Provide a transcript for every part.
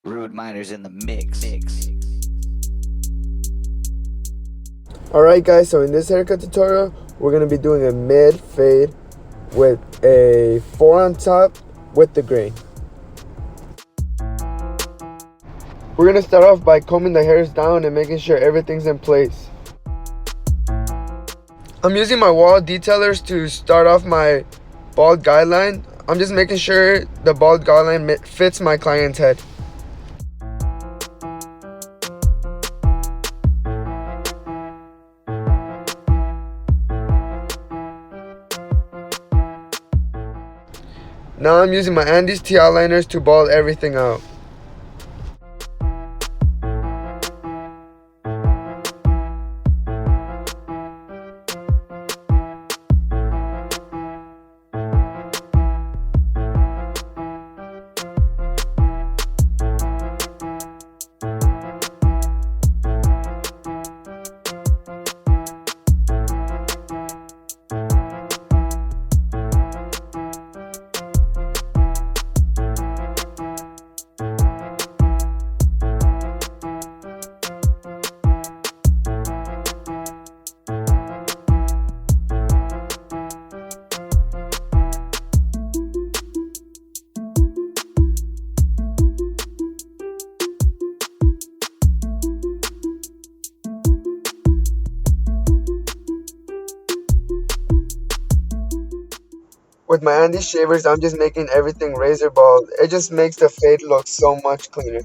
Rude Miners in the mix. Alright guys, so in this haircut tutorial, we're going to be doing a mid fade with a 4 on top with the grain. We're going to start off by combing the hairs down and making sure everything's in place. I'm using my wall detailers to start off my bald guideline. I'm just making sure the bald guideline fits my client's head. Now I'm using my Andis TI liners to bald everything out. With my Andis shavers, I'm just making everything razor bald. It just makes the fade look so much cleaner.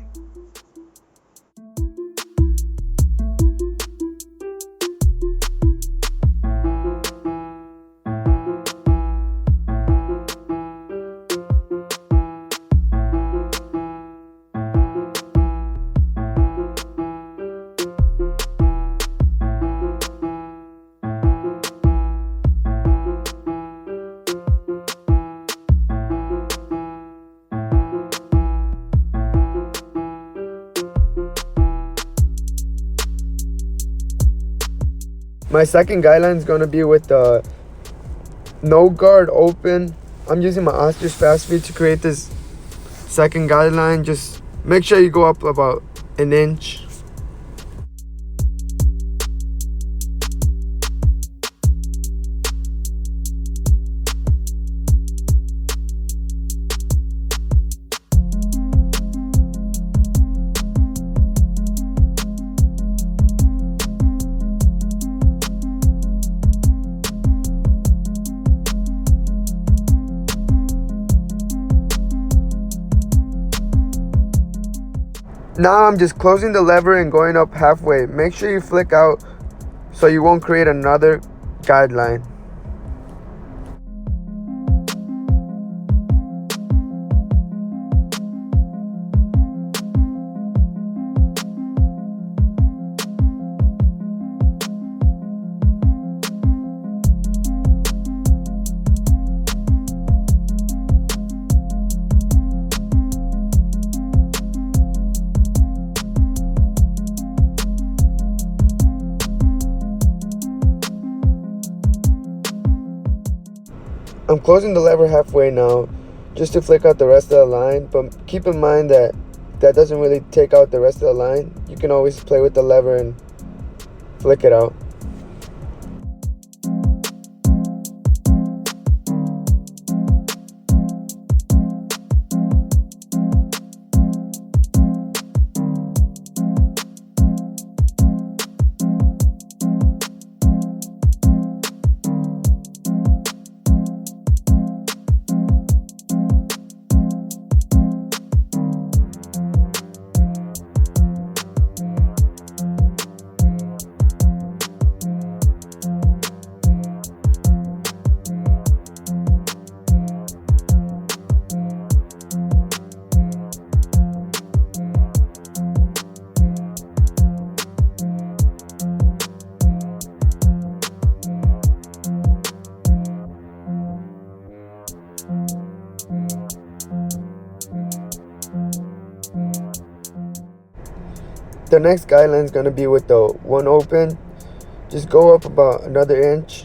My second guideline is going to be with the no guard open. I'm using my oster fast feed to create this second guideline. Just make sure you go up about an inch. Now I'm just closing the lever and going up halfway. Make sure you flick out so you won't create another guideline. I'm closing the lever halfway now just to flick out the rest of the line, but keep in mind that doesn't really take out the rest of the line. You can always play with the lever and flick it out. The next guideline is going to be with the one open. Just go up about another inch.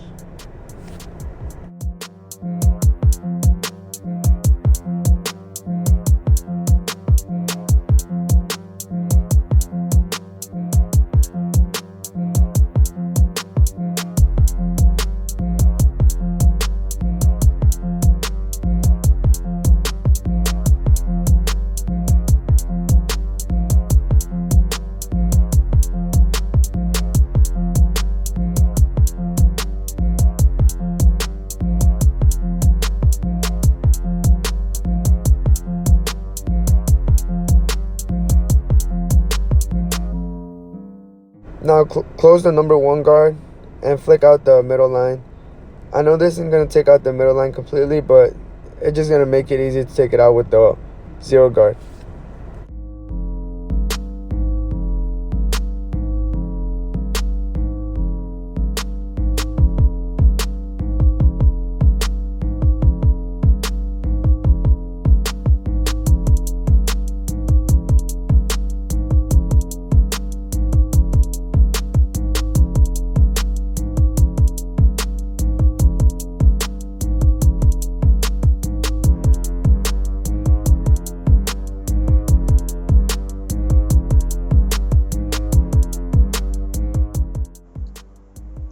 Now close the number 1 guard and flick out the middle line. I know this isn't going to take out the middle line completely, but it's just going to make it easy to take it out with the 0 guard.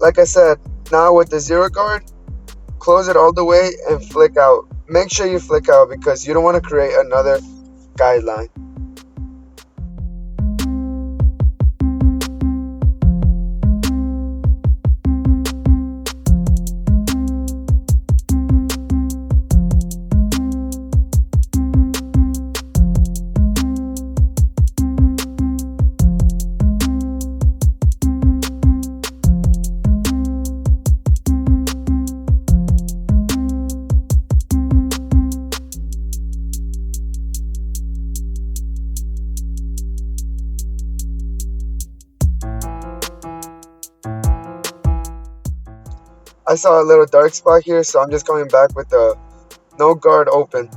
Like I said, now with the 0 guard, close it all the way and flick out. Make sure you flick out because you don't want to create another guideline. I saw a little dark spot here, so I'm just going back with the no guard open.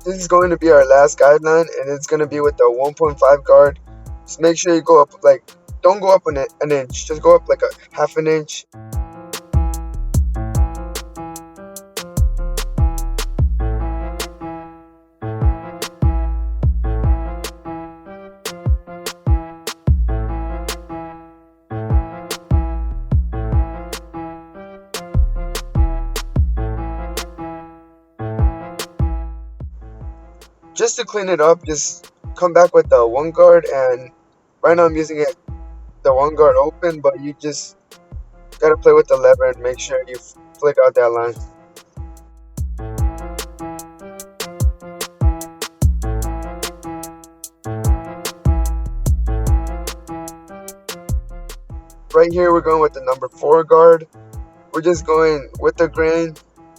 This is going to be our last guideline, and it's going to be with the 1.5 guard. Just make sure you go up, like, don't go up an inch, just go up like a half an inch. Just to clean it up, just come back with the 1 guard, and right now I'm using it the 1 guard open, but you just gotta play with the lever and make sure you flick out that line. Right here we're going with the number 4 guard. We're just going with the grain.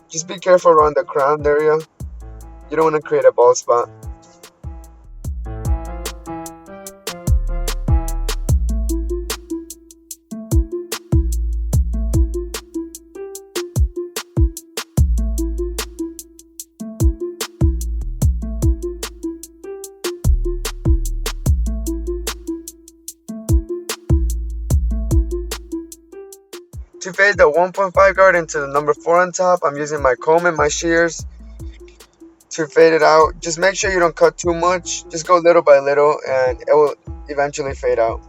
Just be careful around the crown area. You don't want to create a bald spot. To fade the 1.5 guard into the number 4 on top, I'm using my comb and my shears to fade it out. Just make sure you don't cut too much. Just go little by little and it will eventually fade out.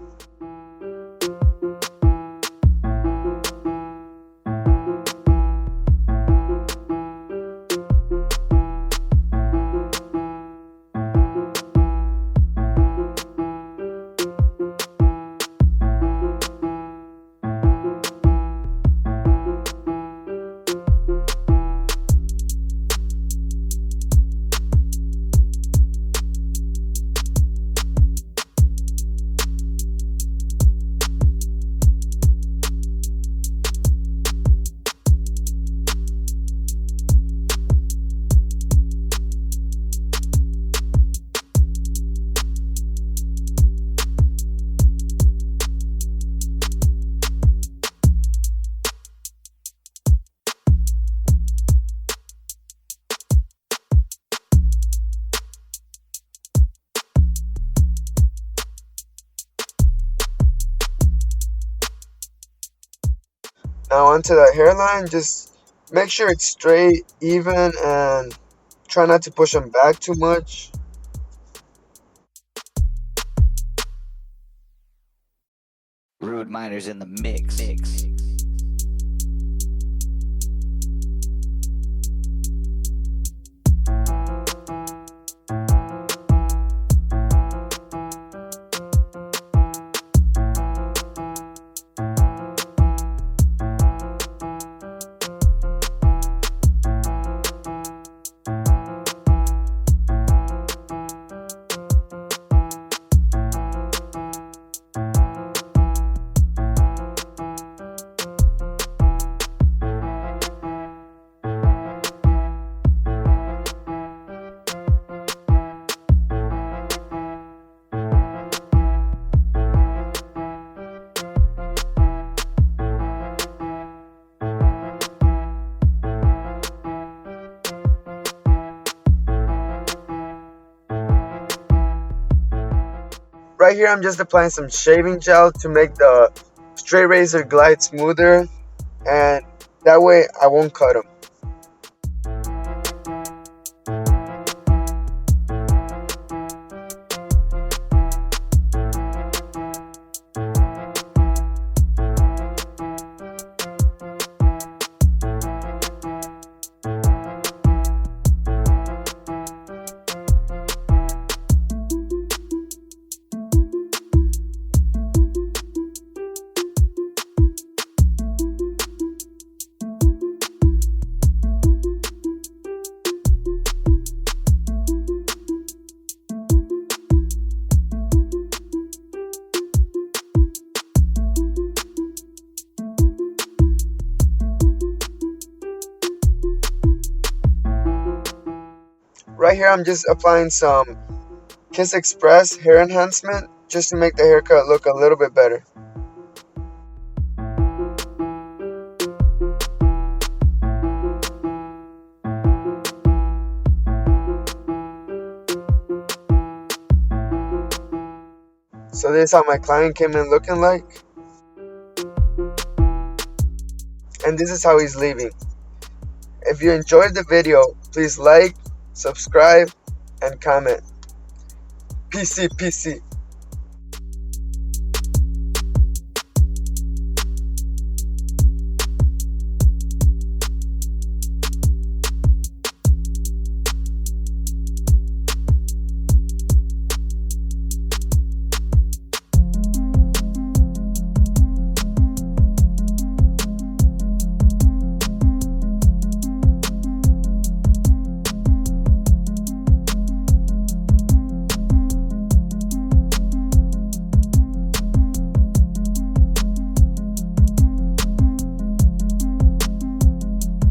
Now onto the hairline, just make sure it's straight, even, and try not to push them back too much. Rude Miners in the mix. Right here, I'm just applying some shaving gel to make the straight razor glide smoother, and that way I won't cut them. Right here, I'm just applying some Kiss Express hair enhancement just to make the haircut look a little bit better. So this is how my client came in looking like. And this is how he's leaving. If you enjoyed the video, please like, subscribe, and comment. PC.